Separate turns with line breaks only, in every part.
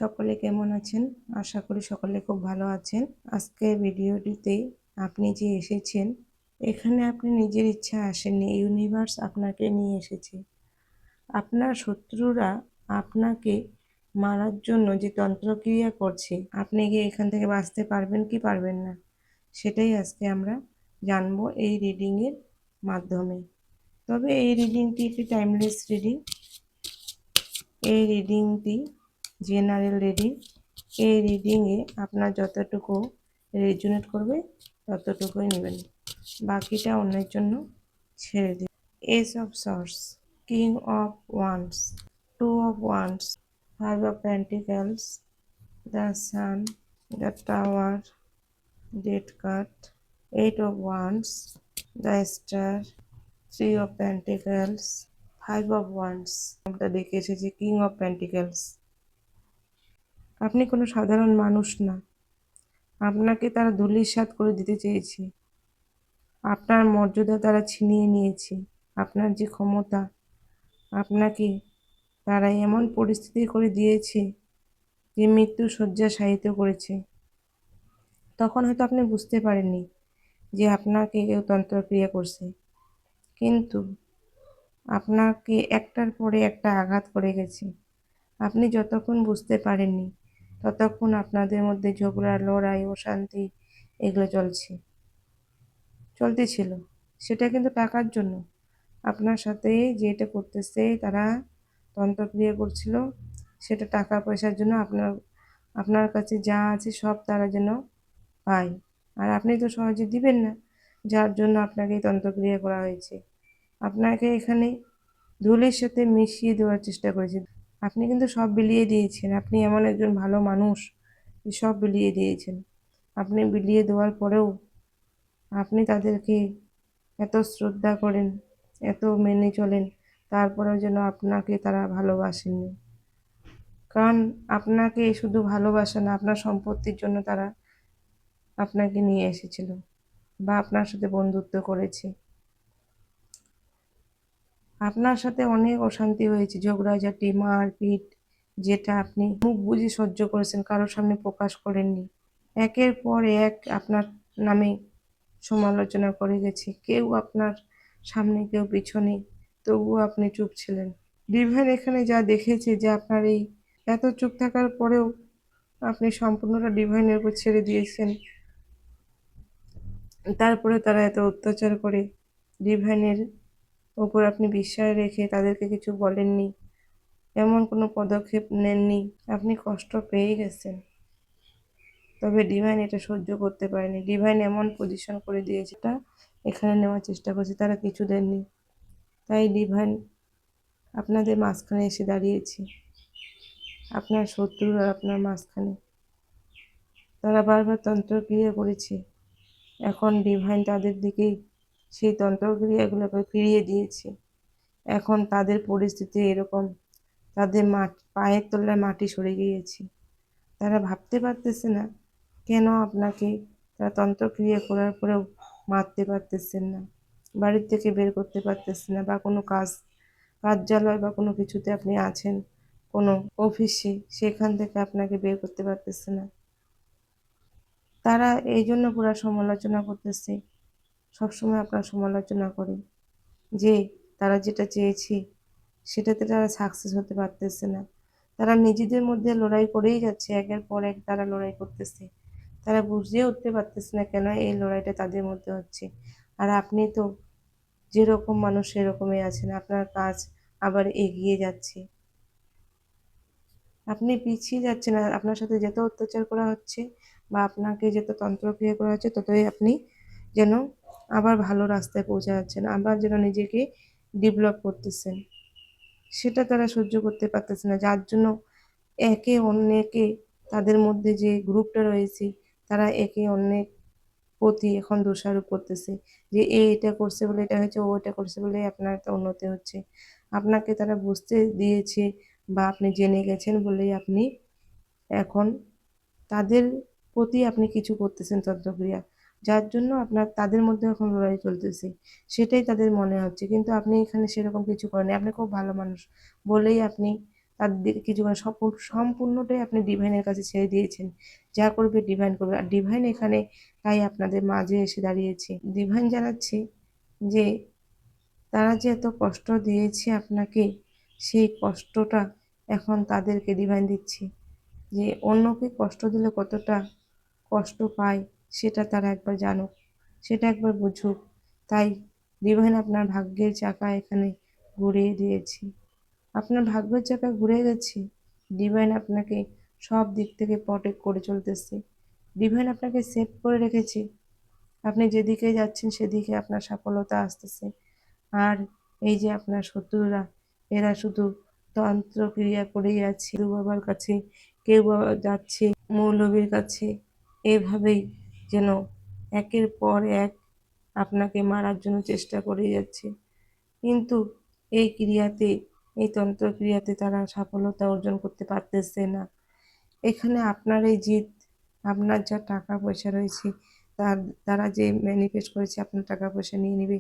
সকলে কেমন আছেন? আশা করি সকলে খুব ভালো আছেন। আজকের ভিডিওটিতে আপনি যে এসেছেন, এখানে আপনি নিজের ইচ্ছা আসেননি। ইউনিভার্স আপনাকে নিয়ে এসেছে। আপনার শত্রুরা আপনাকে মারার জন্য যে তন্ত্রক্রিয়া করছে, আপনি কি এখান থেকে বাঁচতে পারবেন কি পারবেন না? সেটাই আজকে আমরা জানবো এই রিডিংয়ের মাধ্যমে। তবে এই রিডিংটি একটি টাইমলেস রিডিং। এই রিডিংটি জেনারেল রিডিং। এই রিডিংয়ে আপনার যতটুকু রেজোনেট করবে ততটুকুই নেবেন, বাকিটা অন্যের জন্য ছেড়ে দিন। Ace of swords, king of wands, two of wands, five of pentacles, the sun, the tower, dead card, eight of wands, the star, three of pentacles, five of wands. আমরা দেখে এসেছি কিং অফ পেন্টিকলস। আপনি কোনো সাধারণ মানুষ না। আপনাকে তারা ধূলিসাৎ করে দিতে চেয়েছে। আপনার মর্যাদা তারা ছিনিয়ে নিয়েছে। আপনার যে ক্ষমতা, আপনাকে তারা এমন পরিস্থিতি করে দিয়েছে যে মৃত্যু শয্যা শায়িত করেছে। তখন হয়তো আপনি বুঝতে পারেননি যে আপনাকে কেউ তন্ত্রক্রিয়া করছে, কিন্তু আপনাকে একটার পরে একটা আঘাত করে গেছে। আপনি যতক্ষণ বুঝতে পারেননি ততক্ষণ আপনাদের মধ্যে ঝগড়া, লড়াই, অশান্তি এগুলো চলতেছিল। সেটা কিন্তু টাকার জন্য। আপনার সাথে যেটা করতেছে, তারা তন্ত্রক্রিয়া করছিল, সেটা টাকা পয়সার জন্য। আপনার কাছে যা আছে সব তারা যেন পায়, আর আপনি তো সহজে দিবেন না, যার জন্য আপনাকে এই তন্ত্রক্রিয়া করা হয়েছে। আপনাকে এখানে ধুলির সাথে মিশিয়ে দেওয়ার চেষ্টা করেছে। আপনি কিন্তু সব বিলিয়ে দিয়েছেন। আপনি এমন একজন ভালো মানুষ যে সব বিলিয়ে দিয়েছেন। আপনি বিলিয়ে দেওয়ার পরেও আপনি তাদেরকে এত শ্রদ্ধা করেন, এত মেনে চলেন, তারপরেও যেন আপনাকে তারা ভালোবাসেননি। কারণ আপনাকে শুধু ভালোবাসে না, আপনার সম্পত্তির জন্য তারা আপনাকে নিয়ে এসেছিল বা আপনার সাথে বন্ধুত্ব করেছে। আপনার সাথে অনেক অশান্তি হয়েছে, ঝগড়াঝাটি, মারপিট, যেটা আপনি মুখ বুজে সহ্য করেছেন, কারোর সামনে প্রকাশ করেননি। একের পর এক আপনার নামে সমালোচনা করে গেছে, কেউ আপনার সামনে কেউ পিছনে, তবুও আপনি চুপ ছিলেন। ডিভাইন এখানে যা দেখেছে যে আপনার এই এত চুপ থাকার পরেও আপনি সম্পূর্ণটা ডিভাইনের উপর ছেড়ে দিয়েছেন, তারপরে তারা এত অত্যাচার করে ডিভাইনের ওপর আপনি বিশ্বাস রেখে তাদেরকে কিছু বলেননি, এমন কোনো পদক্ষেপ নেননি। আপনি কষ্ট পেয়ে গেছেন, তবে ডিভাইন এটা সহ্য করতে পারেনি। ডিভাইন এমন পজিশন করে দিয়েছে, এটা এখানে নেওয়ার চেষ্টা করছে, তারা কিছু দেননি। তাই ডিভাইন আপনাদের মাঝখানে এসে দাঁড়িয়েছে। আপনার শত্রু আর আপনার মাঝখানে তারা বারবার তন্ত্রক্রিয়া করেছে। এখন ডিভাইন তাদের দিকেই সেই তন্ত্রক্রিয়াগুলোকে ফিরিয়ে দিয়েছে। এখন তাদের পরিস্থিতি এরকম, তাদের পায়ের তলায় মাটি সরে গিয়েছে। তারা ভাবতে পারতেছে না কেন আপনাকে তারা তন্ত্রক্রিয়া করার পরেও মারতে পারতেছেন না, বাড়ির থেকে বের করতে পারতেছেন না, বা কোনো কার্যালয় বা কোনো কিছুতে আপনি আছেন, কোনো অফিসে, সেখান থেকে আপনাকে বের করতে পারতেছে না। তারা এই জন্য পুরো সমালোচনা করতেছে, সবসময় আপনার সমালোচনা করে যে তারা যেটা চেয়েছে সেটাতে তারা সাকসেস হতে পারতেছে না। তারা নিজেদের মধ্যে লড়াই করেই যাচ্ছে, একের পর এক তারা লড়াই করতেছে। তারা বুঝিয়ে উঠতে পারতেছে না কেন এই লড়াইটা তাদের মধ্যে হচ্ছে। আর আপনি তো যেরকম মানুষ সেরকমই আছেন, আপনার কাজ আবার এগিয়ে যাচ্ছে, আপনি পিছিয়ে যাচ্ছেন না। আপনার সাথে যত অত্যাচার করা হচ্ছে বা আপনাকে যত তন্ত্রক্রিয়া করা হচ্ছে, ততই আপনি যেন আবার ভালো রাস্তায় পৌঁছে যাচ্ছেন, আবার যেন নিজেকে ডেভেলপ করতেছেন। সেটা তারা সহ্য করতে পারতেছে না, যার জন্য একে অন্যকে, তাদের মধ্যে যে গ্রুপটা রয়েছে, তারা একে অন্যের প্রতি এখন দোষারোপ করতেছে যে এটা করছে বলে এটা হয়েছে, ও এটা করছে বলে আপনার একটা উন্নতি হচ্ছে। আপনাকে তারা বুঝতে দিয়েছে বা আপনি জেনে গেছেন বলেই আপনি এখন তাদের প্রতি আপনি কিছু করতেছেন তন্ত্রক্রিয়া, যার জন্য আপনার তাদের মধ্যে এখন লড়াই চলতেছে, সেটাই তাদের মনে হচ্ছে। কিন্তু আপনি এখানে সেরকম কিছু করেননি। আপনি খুব ভালো মানুষ বলেই আপনি তাদের কিছুক্ষণ সম্পূর্ণটাই আপনি ডিভাইনের কাছে ছেড়ে দিয়েছেন। যা করবে ডিভাইন করবে। আর ডিভাইন এখানে তাই আপনাদের মাঝে এসে দাঁড়িয়েছে। ডিভাইন জানাচ্ছে যে তারা যে এত কষ্ট দিয়েছে আপনাকে, সেই কষ্টটা এখন তাদেরকে ডিভাইন দিচ্ছে। যে অন্যকে কষ্ট দিলে কতটা কষ্ট পায় সেটা তারা একবার জানুক, সেটা একবার বুঝুক। তাই ডিভাইন আপনার ভাগ্যের চাকা এখানে ঘুরিয়ে দিয়েছে। আপনার ভাগ্যের চাকা ঘুরে গেছে। ডিভাইন আপনাকে সব দিক থেকে প্রটেক্ট করে চলতেছে। ডিভাইন আপনাকে সেভ করে রেখেছে। আপনি যেদিকে যাচ্ছেন সেদিকে আপনার সফলতা আসতেছে। আর এই যে আপনার শত্রুরা, এরা শুধু তন্ত্রক্রিয়া করেই আছে। কেউ বাবার কাছে, কেউ বাবা যাচ্ছে মৌলবীর কাছে, এভাবেই যেন একের পর এক আপনাকে মারার জন্য চেষ্টা করে যাচ্ছে। কিন্তু এই ক্রিয়াতে, এই তন্ত্রক্রিয়াতে তারা সফলতা অর্জন করতে পারতেছে না। এখানে আপনার এই জিত, আপনার যা টাকা পয়সা রয়েছে, তার তারা যে ম্যানিফেস্ট করেছে আপনার টাকা পয়সা নিয়ে নেবে,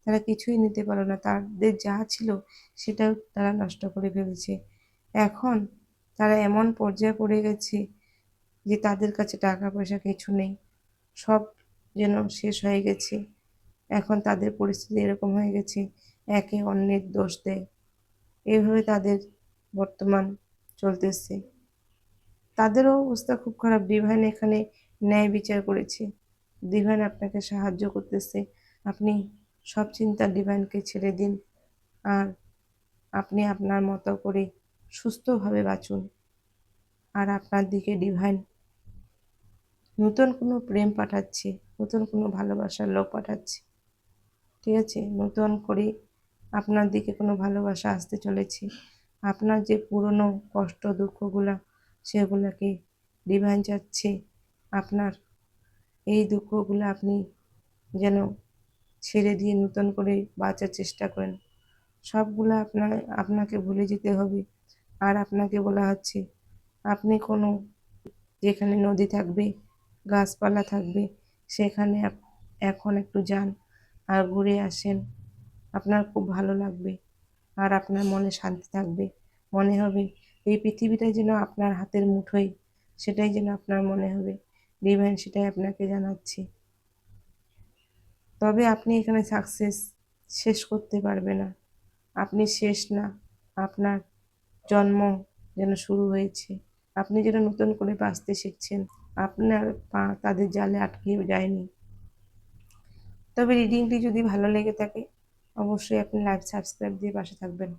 তারা কিছুই নিতে পারলো না। তাদের যা ছিল সেটাও তারা নষ্ট করে ফেলেছে। এখন তারা এমন পর্যায়ে পড়ে গেছে যে তাদের কাছে টাকা পয়সা কিছু নেই, সব যেন শেষ হয়ে গেছে। এখন তাদের পরিস্থিতি এরকম হয়ে গেছে, একে অন্যের দোষ দেয়। এভাবে তাদের বর্তমান চলতেছে। তাদেরও অবস্থা খুব খারাপ। ডিভাইন এখানে ন্যায় বিচার করেছে। ডিভাইন আপনাকে সাহায্য করতেছে। আপনি সব চিন্তা ডিভাইনকে ছেড়ে দিন। আর আপনি আপনার মতো করে সুস্থভাবে বাঁচুন। আর আপনার দিকে ডিভাইন নতুন কোনো প্রেম পাঠাচ্ছে, নতুন কোনো ভালোবাসার লোক পাঠাচ্ছে। ঠিক আছে? নতুন করে আপনার দিকে কোনো ভালোবাসা আসতে চলেছে। আপনার যে পুরনো কষ্ট দুঃখগুলা, সেগুলোকে ডিভাইন চাচ্ছে আপনার এই দুঃখগুলো আপনি যেন ছেড়ে দিয়ে নতুন করে বাঁচার চেষ্টা করেন। সবগুলো আপনাকে ভুলে যেতে হবে। আর আপনাকে বলা হচ্ছে আপনি কোনো, যেখানে নদী থাকবে, গাছপালা থাকবে, সেখানে এখন একটু যান আর ঘুরে আসেন। আপনার খুব ভালো লাগবে। আর আপনার মনে শান্তি থাকবে। মনে হবে এই পৃথিবীটা যেন আপনার হাতের মুঠোয়, সেটাই যেন আপনার মনে হবে। ডিভাইন সেটাই আপনাকে জানাচ্ছি। তবে আপনি এখানে সাকসেস শেষ করতে পারবে না। আপনি শেষ না, আপনার জন্ম যেন শুরু হয়েছে। আপনি যেন নতুন করে বাঁচতে শিখছেন। আপনার পা তাদের জালে আটকে যায়নি। তবে রিডিংটি যদি ভালো লেগে থাকে, অবশ্যই আপনি লাইক সাবস্ক্রাইব দিয়ে পাশে থাকবেন।